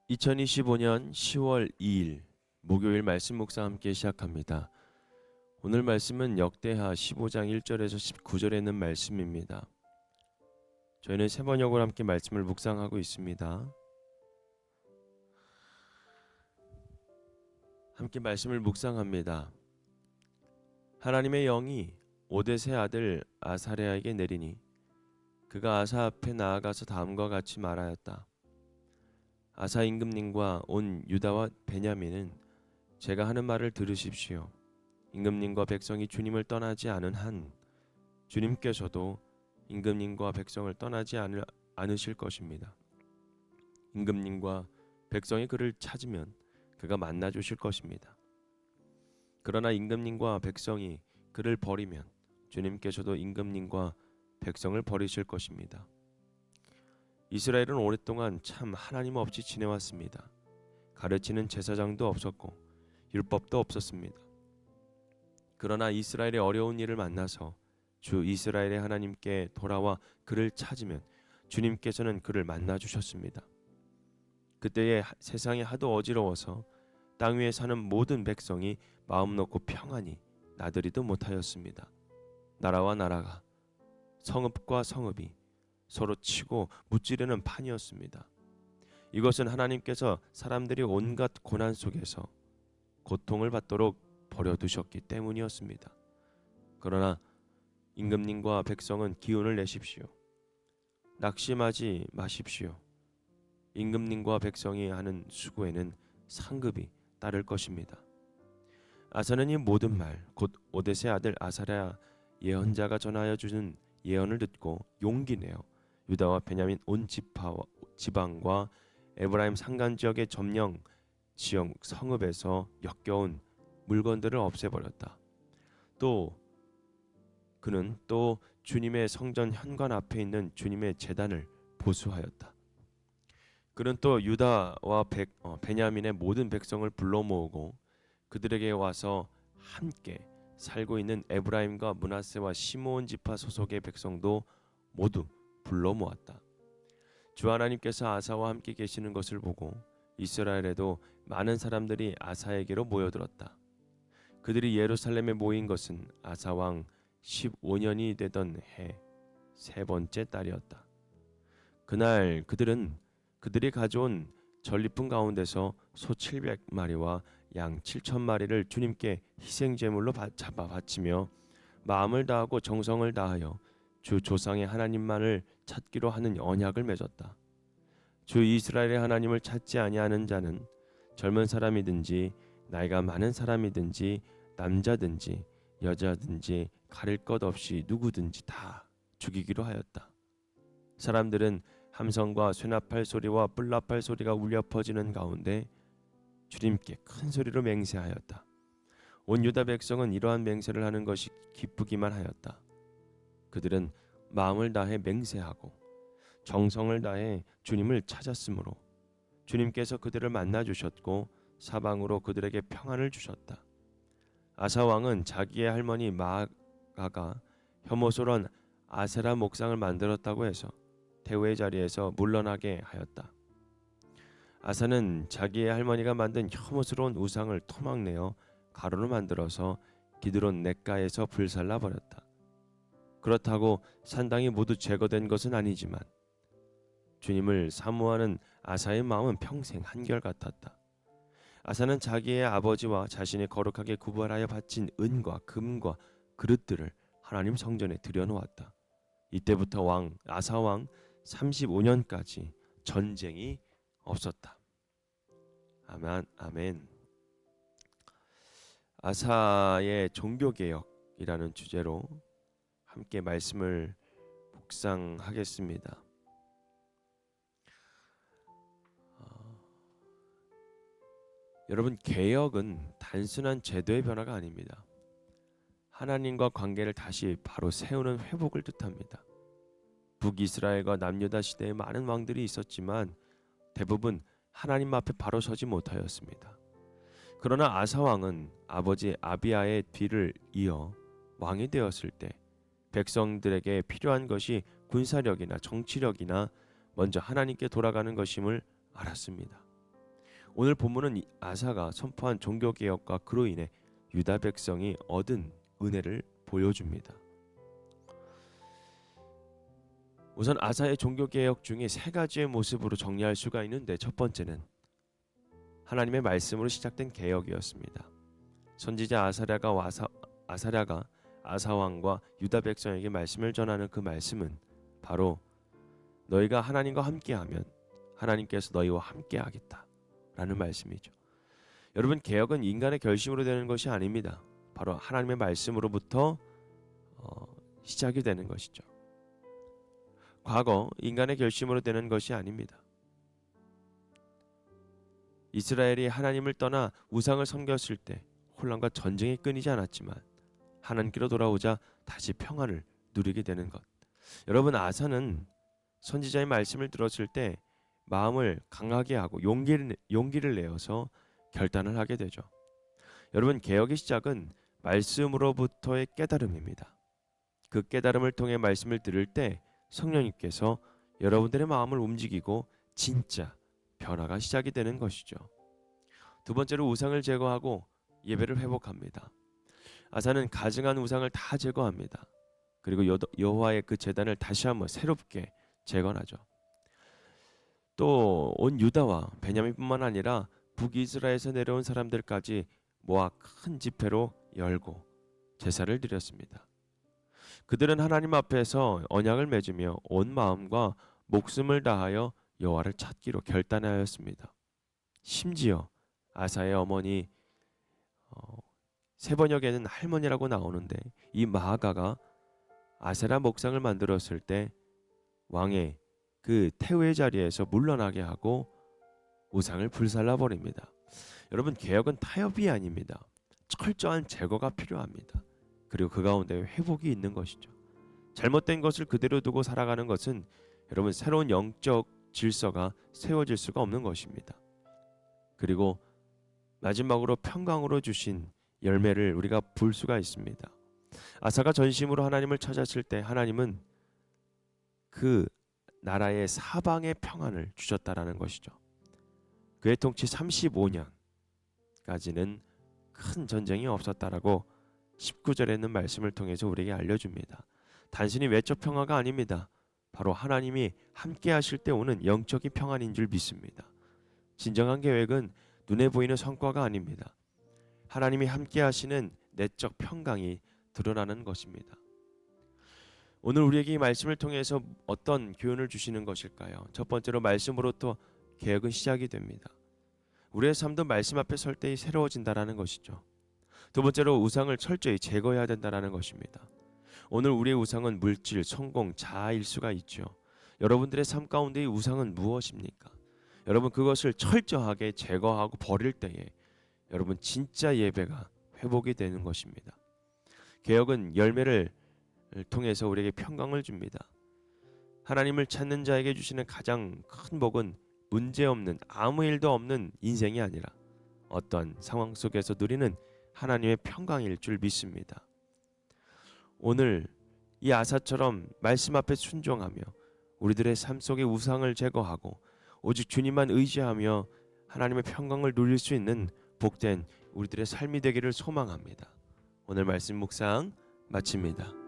2025년 10월 2일 목요일 말씀 묵상 함께 시작합니다. 오늘 말씀은 역대하 15장 1절에서 19절에 있는 말씀입니다. 저희는 세 번역으로 함께 말씀을 묵상하고 있습니다. 함께 말씀을 묵상합니다. 하나님의 영이 오뎃의 아들 아사랴에게 내리니 그가 아사 앞에 나아가서 다음과 같이 말하였다. 아사 임금님과 온 유다와 베냐민은 제가 하는 말을 들으십시오. 임금님과 백성이 주님을 떠나지 않은 한 주님께서도 임금님과 백성을 떠나지 않으실 것입니다. 임금님과 백성이 그를 찾으면 그가 만나 주실 것입니다. 그러나 임금님과 백성이 그를 버리면 주님께서도 임금님과 백성을 버리실 것입니다. 이스라엘은 오랫동안 참 하나님 없이 지내왔습니다. 가르치는 제사장도 없었고 율법도 없었습니다. 그러나 이스라엘의 어려운 일을 만나서 주 이스라엘의 하나님께 돌아와 그를 찾으면 주님께서는 그를 만나 주셨습니다. 그때에 세상이 하도 어지러워서 땅 위에 사는 모든 백성이 마음 놓고 평안히 나들이도 못하였습니다. 나라와 나라가, 성읍과 성읍이 서로 치고 무찌르는 판이었습니다. 이것은 하나님께서 사람들이 온갖 고난 속에서 고통을 받도록 버려두셨기 때문이었습니다. 그러나 임금님과 백성은 기운을 내십시오. 낙심하지 마십시오. 임금님과 백성이 하는 수고에는 상급이 따를 것입니다. 아사는 이 모든 말, 곧 오뎃의 아들 아사랴 예언자가 전하여 주는 예언을 듣고 용기 내어 유다와 베냐민 온 지방과 에브라임 산간 지역의 점령 지역 성읍에서 역겨운 물건들을 없애버렸다. 그는 또 주님의 성전 현관 앞에 있는 주님의 제단을 보수하였다. 그는 또 유다와 베냐민의 모든 백성을 불러 모으고 그들에게 와서 함께 살고 있는 에브라임과 므낫세와 시므온 지파 소속의 백성도 모두 불러 모았다. 주 하나님께서 아사와 함께 계시는 것을 보고 이스라엘에도 많은 사람들이 아사에게로 모여들었다. 그들이 예루살렘에 모인 것은 아사 왕 15년이 되던 해 세 번째 달이었다. 그날 그들이 가져온 전리품 가운데서 소 700마리와 양 7,000마리를 주님께 희생제물로 잡아 바치며 마음을 다하고 정성을 다하여 주 조상의 하나님만을 찾기로 하는 언약을 맺었다. 주 이스라엘의 하나님을 찾지 아니하는 자는 젊은 사람이든지 나이가 많은 사람이든지 남자든지 여자든지 가릴 것 없이 누구든지 다 죽이기로 하였다. 사람들은 함성과 쇠나팔 소리와 뿔나팔 소리가 울려 퍼지는 가운데 주님께 큰 소리로 맹세하였다. 온 유다 백성은 이러한 맹세를 하는 것이 기쁘기만 하였다. 그들은 마음을 다해 맹세하고 정성을 다해 주님을 찾았으므로 주님께서 그들을 만나 주셨고 사방으로 그들에게 평안을 주셨다. 아사 왕은 자기의 할머니 마아가가 혐오스러운 아세라 목상을 만들었다고 해서 태우의 자리에서 물러나게 하였다. 아사는 자기의 할머니가 만든 혐오스러운 우상을 토막내어 가루로 만들어서 기드론 냇가에서 불살라 버렸다. 그렇다고 산당이 모두 제거된 것은 아니지만 주님을 사모하는 아사의 마음은 평생 한결같았다. 아사는 자기의 아버지와 자신이 거룩하게 구별하여 바친 은과 금과 그릇들을 하나님 성전에 들여놓았다. 이때부터 아사 왕 35년까지 전쟁이 없었다. 아멘. 아사의 종교개혁이라는 주제로 함께 말씀을 묵상하겠습니다. 여러분, 개혁은 단순한 제도의 변화가 아닙니다. 하나님과 관계를 다시 바로 세우는 회복을 뜻합니다. 북이스라엘과 남유다 시대에 많은 왕들이 있었지만 대부분 하나님 앞에 바로 서지 못하였습니다. 그러나 아사 왕은 아버지 아비야의 뒤를 이어 왕이 되었을 때 백성들에게 필요한 것이 군사력이나 정치력이나 먼저 하나님께 돌아가는 것임을 알았습니다. 오늘 본문은 아사가 선포한 종교 개혁과 그로 인해 유다 백성이 얻은 은혜를 보여줍니다. 우선 아사의 종교 개혁 중에 세 가지의 모습으로 정리할 수가 있는데, 첫 번째는 하나님의 말씀으로 시작된 개혁이었습니다. 선지자 아사랴가 아사 왕과 유다 백성에게 말씀을 전하는 그 말씀은 바로 너희가 하나님과 함께하면 하나님께서 너희와 함께하겠다라는 말씀이죠. 여러분, 개혁은 인간의 결심으로 되는 것이 아닙니다. 바로 하나님의 말씀으로부터 시작이 되는 것이죠. 과거 인간의 결심으로 되는 것이 아닙니다. 이스라엘이 하나님을 떠나 우상을 섬겼을 때 혼란과 전쟁이 끊이지 않았지만 하나님께로 돌아오자 다시 평안을 누리게 되는 것. 여러분, 아사는 선지자의 말씀을 들었을 때 마음을 강하게 하고 용기를 내어서 결단을 하게 되죠. 여러분, 개혁의 시작은 말씀으로부터의 깨달음입니다. 그 깨달음을 통해 말씀을 들을 때 성령님께서 여러분들의 마음을 움직이고 진짜 변화가 시작이 되는 것이죠. 두 번째로 우상을 제거하고 예배를 회복합니다. 아사는 가증한 우상을 다 제거합니다. 그리고 여호와의 그 제단을 다시 한번 새롭게 재건하죠. 또 온 유다와 베냐민뿐만 아니라 북이스라엘에서 내려온 사람들까지 모아 큰 집회로 열고 제사를 드렸습니다. 그들은 하나님 앞에서 언약을 맺으며 온 마음과 목숨을 다하여 여호와를 찾기로 결단하였습니다. 심지어 아사의 어머니 세번역에는 할머니라고 나오는데, 이 마아가가 아세라 목상을 만들었을 때 왕의 그 태우의 자리에서 물러나게 하고 우상을 불살라 버립니다. 여러분, 개혁은 타협이 아닙니다. 철저한 제거가 필요합니다. 그리고 그 가운데 회복이 있는 것이죠. 잘못된 것을 그대로 두고 살아가는 것은 여러분 새로운 영적 질서가 세워질 수가 없는 것입니다. 그리고 마지막으로 평강으로 주신 열매를 우리가 볼 수가 있습니다. 아사가 전심으로 하나님을 찾았을 때 하나님은 그 나라의 사방의 평안을 주셨다라는 것이죠. 그의 통치 35년까지는 큰 전쟁이 없었다라고 19절에 있는 말씀을 통해서 우리에게 알려줍니다. 단순히 외적 평화가 아닙니다. 바로 하나님이 함께 하실 때 오는 영적인 평안인 줄 믿습니다. 진정한 계획은 눈에 보이는 성과가 아닙니다. 하나님이 함께 하시는 내적 평강이 드러나는 것입니다. 오늘 우리에게 이 말씀을 통해서 어떤 교훈을 주시는 것일까요? 첫 번째로 말씀으로부터 개혁은 시작이 됩니다. 우리의 삶도 말씀 앞에 설 때 새로워진다라는 것이죠. 두 번째로 우상을 철저히 제거해야 된다라는 것입니다. 오늘 우리의 우상은 물질, 성공, 자아일 수가 있죠. 여러분들의 삶 가운데의 우상은 무엇입니까? 여러분, 그것을 철저하게 제거하고 버릴 때에 여러분 진짜 예배가 회복이 되는 것입니다. 개혁은 열매를 통해서 우리에게 평강을 줍니다. 하나님을 찾는 자에게 주시는 가장 큰 복은 문제없는, 아무 일도 없는 인생이 아니라 어떤 상황 속에서 누리는 하나님의 평강일 줄 믿습니다. 오늘 이 아사처럼 말씀 앞에 순종하며 우리들의 삶 속의 우상을 제거하고 오직 주님만 의지하며 하나님의 평강을 누릴 수 있는 복된 우리들의 삶이 되기를 소망합니다. 오늘 말씀 묵상 마칩니다.